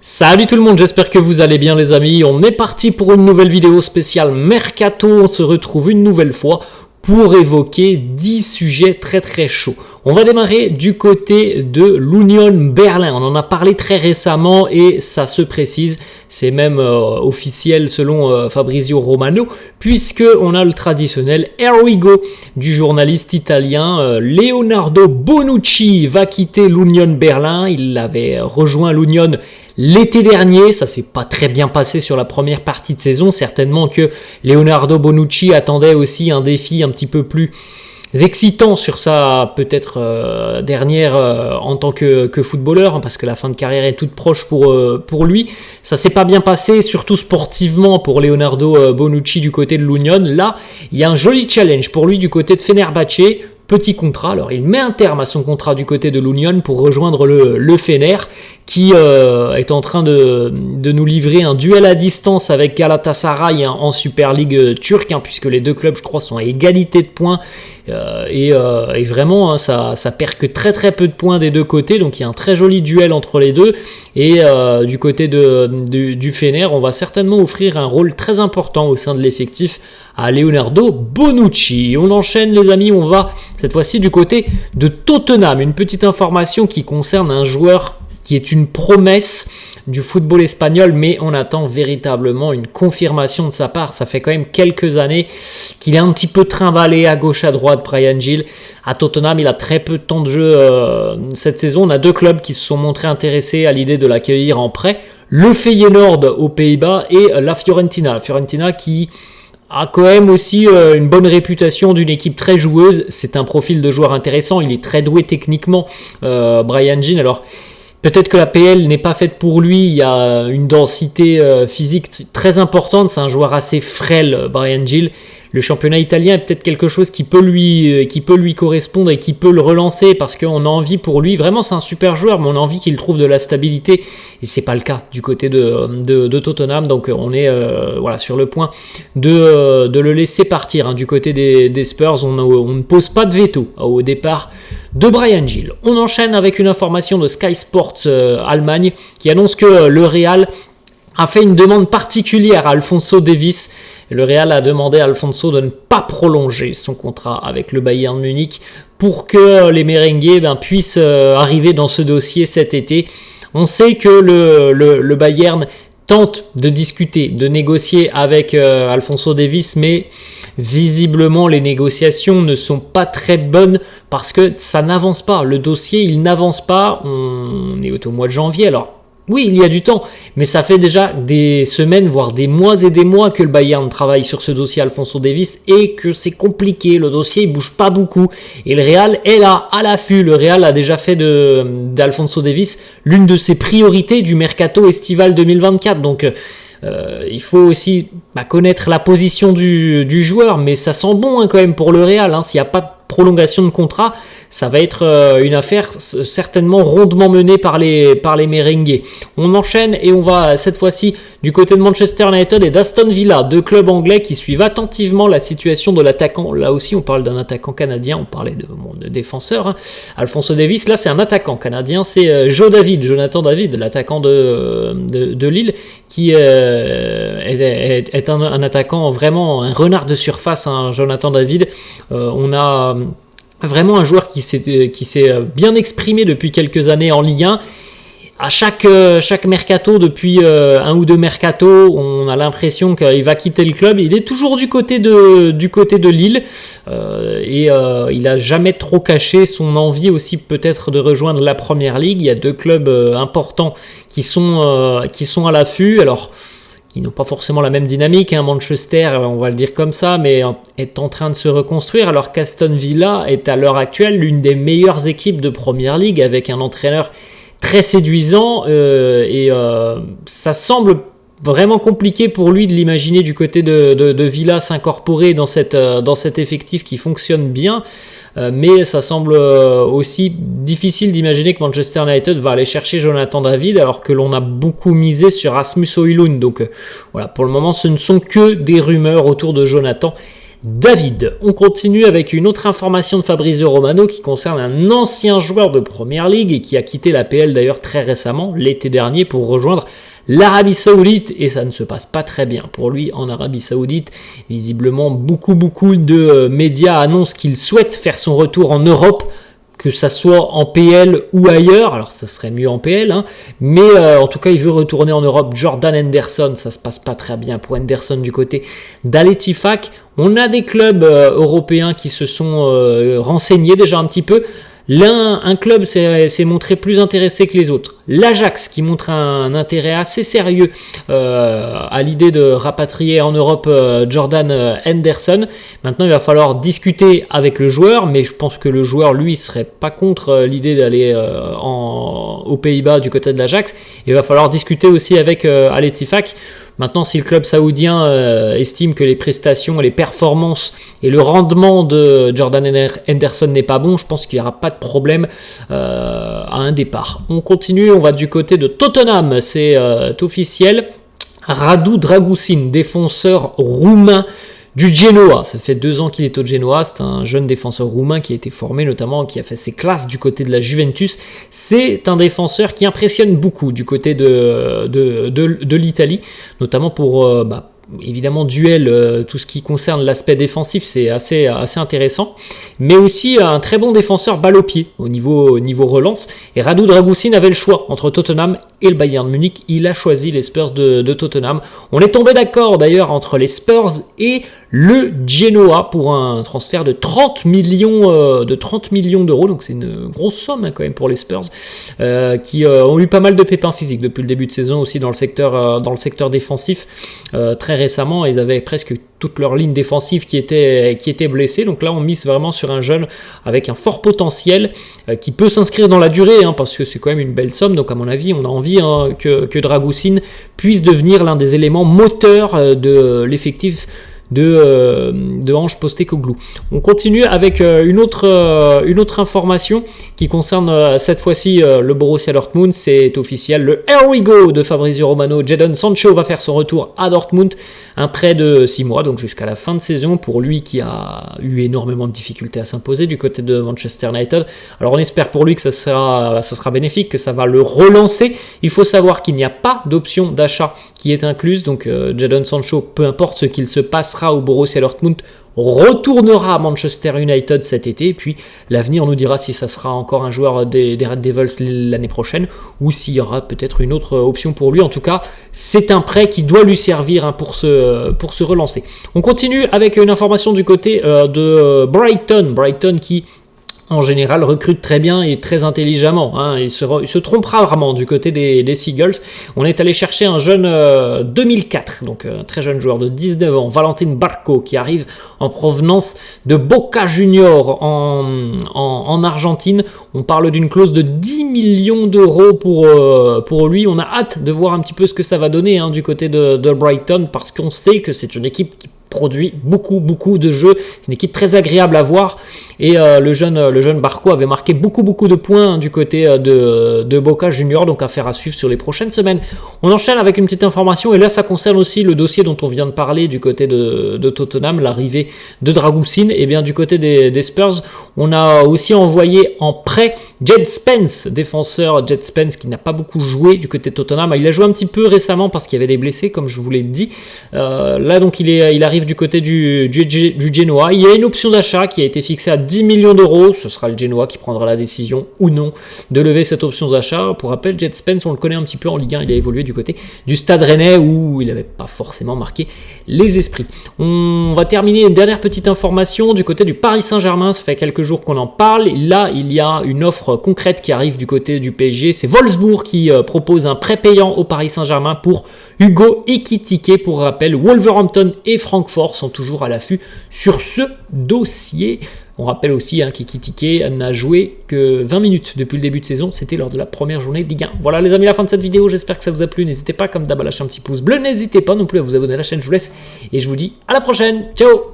Salut tout le monde, j'espère que vous allez bien les amis. On est parti pour une nouvelle vidéo spéciale Mercato. On se retrouve une nouvelle fois pour évoquer 10 sujets très chauds. On va démarrer du côté de l'Union Berlin. On en a parlé très récemment et ça se précise. C'est même officiel selon Fabrizio Romano, puisque on a le traditionnel Here we go du journaliste italien Leonardo Bonucci va quitter l'Union Berlin. Il avait rejoint l'Union l'été dernier, ça s'est pas très bien passé sur la première partie de saison. Certainement que Leonardo Bonucci attendait aussi un défi un petit peu plus excitant sur sa peut-être dernière en tant que footballeur, parce que la fin de carrière est toute proche pour lui. Ça s'est pas bien passé, surtout sportivement pour Leonardo Bonucci du côté de l'Union. Là, il y a un joli challenge pour lui du côté de Fenerbahçe. Petit contrat, alors il met un terme à son contrat du côté de l'Union pour rejoindre le Fener qui est en train de nous livrer un duel à distance avec Galatasaray en Super League turque, puisque les deux clubs je crois sont à égalité de points et vraiment ça perd que très peu de points des deux côtés, donc il y a un très joli duel entre les deux et du côté du Fener on va certainement offrir un rôle très important au sein de l'effectif à Leonardo Bonucci. On enchaîne les amis, on va cette fois-ci du côté de Tottenham. Une petite information qui concerne un joueur qui est une promesse du football espagnol, mais on attend véritablement une confirmation de sa part. Ça fait quand même quelques années qu'il est un petit peu trimballé à gauche à droite, Bryan Gil. À Tottenham, il a très peu de temps de jeu cette saison. On a deux clubs qui se sont montrés intéressés à l'idée de l'accueillir en prêt. Le Feyenoord aux Pays-Bas et la Fiorentina. La Fiorentina qui a quand même aussi une bonne réputation d'une équipe très joueuse. C'est un profil de joueur intéressant. Il est très doué techniquement, Bryan Gil. Alors, peut-être que la PL n'est pas faite pour lui. Il y a une densité physique très importante. C'est un joueur assez frêle, Bryan Gil. Le championnat italien est peut-être quelque chose qui peut lui correspondre et qui peut le relancer parce qu'on a envie pour lui. Vraiment, c'est un super joueur, mais on a envie qu'il trouve de la stabilité. Et c'est pas le cas du côté de Tottenham. Donc, on est sur le point de le laisser partir. Du côté des Spurs, on ne pose pas de veto au départ de Bryan Gil. On enchaîne avec une information de Sky Sports Allemagne qui annonce que le Real a fait une demande particulière à Alphonso Davies. Le Real a demandé à Alphonso de ne pas prolonger son contrat avec le Bayern Munich pour que les merengues puissent arriver dans ce dossier cet été. On sait que le Bayern tente de discuter, de négocier avec Alphonso Davies, mais visiblement les négociations ne sont pas très bonnes parce que ça n'avance pas. Le dossier, il n'avance pas. On est au mois de janvier, alors oui, il y a du temps, mais ça fait déjà des semaines, voire des mois et des mois que le Bayern travaille sur ce dossier Alphonso Davies et que c'est compliqué. Le dossier, il bouge pas beaucoup. Et le Real est là, à l'affût. Le Real a déjà fait d'Alphonso Davies l'une de ses priorités du mercato estival 2024. Donc, il faut aussi connaître la position du joueur, mais ça sent bon quand même pour le Real. S'il n'y a pas de prolongation de contrat, ça va être une affaire certainement rondement menée par les merengues. On enchaîne et on va cette fois-ci du côté de Manchester United et d'Aston Villa, deux clubs anglais qui suivent attentivement la situation de l'attaquant. Là aussi, on parle d'un attaquant canadien, on parlait de défenseur. Alphonso Davies, là c'est un attaquant canadien, c'est Jonathan David, l'attaquant de Lille, qui est un attaquant vraiment un renard de surface, Jonathan David. On a vraiment un joueur qui s'est bien exprimé depuis quelques années en Ligue 1. À chaque mercato, depuis un ou deux mercatos, on a l'impression qu'il va quitter le club. Il est toujours du côté de Lille et il n'a jamais trop caché son envie aussi peut-être de rejoindre la Première Ligue. Il y a deux clubs importants qui sont à l'affût. Alors, qui n'ont pas forcément la même dynamique. Manchester, on va le dire comme ça, mais est en train de se reconstruire, alors qu'Aston Villa est à l'heure actuelle l'une des meilleures équipes de Première Ligue, avec un entraîneur très séduisant, et ça semble vraiment compliqué pour lui de l'imaginer du côté de Villa s'incorporer dans cet effectif qui fonctionne bien. Mais ça semble aussi difficile d'imaginer que Manchester United va aller chercher Jonathan David alors que l'on a beaucoup misé sur Rasmus Højlund. Donc voilà, pour le moment ce ne sont que des rumeurs autour de Jonathan David. On continue avec une autre information de Fabrizio Romano qui concerne un ancien joueur de Première Ligue et qui a quitté l'APL d'ailleurs très récemment, l'été dernier, pour rejoindre l'Arabie Saoudite, et ça ne se passe pas très bien pour lui en Arabie Saoudite. Visiblement, beaucoup de médias annoncent qu'il souhaite faire son retour en Europe, que ça soit en PL ou ailleurs. Alors ça serait mieux en PL, hein, mais en tout cas il veut retourner en Europe. Jordan Henderson, ça se passe pas très bien pour Henderson du côté d'Al Ettifaq. On a des clubs européens qui se sont renseignés déjà un petit peu. Un club s'est montré plus intéressé que les autres. L'Ajax, qui montre un intérêt assez sérieux à l'idée de rapatrier en Europe Jordan Henderson. Maintenant, il va falloir discuter avec le joueur, mais je pense que le joueur, lui, serait pas contre l'idée d'aller aux Pays-Bas du côté de l'Ajax. Il va falloir discuter aussi avec Al Ettifaq. Maintenant, si le club saoudien estime que les prestations, les performances et le rendement de Jordan Henderson n'est pas bon, je pense qu'il n'y aura pas de problème à un départ. On continue, on va du côté de Tottenham, c'est officiel. Radu Dragusin, défenseur roumain du Genoa. Ça fait 2 ans qu'il est au Genoa. C'est un jeune défenseur roumain qui a été formé notamment, qui a fait ses classes du côté de la Juventus. C'est un défenseur qui impressionne beaucoup du côté de l'Italie, notamment pour évidemment duel, tout ce qui concerne l'aspect défensif, c'est assez intéressant, mais aussi un très bon défenseur balle au pied au niveau relance. Et Radu Dragusin avait le choix entre Tottenham et le Bayern Munich. Il a choisi les Spurs de Tottenham. On est tombé d'accord d'ailleurs entre les Spurs et le Genoa pour un transfert de 30 millions d'euros, donc c'est une grosse somme quand même pour les Spurs, qui ont eu pas mal de pépins physiques depuis le début de saison aussi dans le secteur défensif. Très récemment, ils avaient presque toute leur ligne défensive qui était blessée. Donc là, on mise vraiment sur un jeune avec un fort potentiel qui peut s'inscrire dans la durée, parce que c'est quand même une belle somme. Donc à mon avis, on a envie que Dragusin puisse devenir l'un des éléments moteurs de l'effectif de Ange Postecoglou. On continue avec une autre information qui concerne cette fois-ci le Borussia Dortmund. C'est officiel, le Here We Go de Fabrizio Romano. Jadon Sancho va faire son retour à Dortmund, un prêt de 6 mois, donc jusqu'à la fin de saison, pour lui qui a eu énormément de difficultés à s'imposer du côté de Manchester United. Alors on espère pour lui que ça sera bénéfique, que ça va le relancer. Il faut savoir qu'il n'y a pas d'option d'achat qui est incluse, donc Jadon Sancho, peu importe ce qu'il se passera au Borussia Dortmund, retournera à Manchester United cet été, et puis l'avenir nous dira si ça sera encore un joueur des Red Devils l'année prochaine, ou s'il y aura peut-être une autre option pour lui. En tout cas, c'est un prêt qui doit lui servir pour se relancer. On continue avec une information du côté de Brighton qui en général recrute très bien et très intelligemment, il se trompera rarement du côté des Seagulls. On est allé chercher un jeune 2004, donc un très jeune joueur de 19 ans, Valentin Barco, qui arrive en provenance de Boca Juniors en Argentine. On parle d'une clause de 10 millions d'euros pour lui. On a hâte de voir un petit peu ce que ça va donner du côté de Brighton, parce qu'on sait que c'est une équipe qui produit beaucoup de jeux. C'est une équipe très agréable à voir, et le jeune Barco avait marqué beaucoup de points du côté de Boca Juniors, donc affaire à suivre sur les prochaines semaines. On enchaîne avec une petite information, et là ça concerne aussi le dossier dont on vient de parler du côté de Tottenham, l'arrivée de Dragusin. Et bien du côté des Spurs, on a aussi envoyé en prêt Jed Spence, défenseur Jed Spence qui n'a pas beaucoup joué du côté de Tottenham. Il a joué un petit peu récemment parce qu'il y avait des blessés, comme je vous l'ai dit. Là donc il arrive du côté du Genoa. Il y a une option d'achat qui a été fixée à 10 millions d'euros. Ce sera le Genoa qui prendra la décision ou non de lever cette option d'achat. Pour rappel, Jed Spence, on le connaît un petit peu en Ligue 1. Il a évolué du côté du Stade Rennais où il n'avait pas forcément marqué les esprits. On va terminer une dernière petite information du côté du Paris Saint-Germain. Ça fait quelques jours qu'on en parle. Et là, il y a une offre concrète qui arrive du côté du PSG. C'est Wolfsburg qui propose un prêt payant au Paris Saint-Germain pour Hugo Ekitike. Pour rappel, Wolverhampton et Francfort sont toujours à l'affût sur ce dossier. On rappelle aussi qu'Ekitike n'a joué que 20 minutes depuis le début de saison. C'était lors de la première journée de Ligue 1. Voilà les amis, la fin de cette vidéo. J'espère que ça vous a plu. N'hésitez pas comme d'hab à lâcher un petit pouce bleu. N'hésitez pas non plus à vous abonner à la chaîne. Je vous laisse et je vous dis à la prochaine. Ciao.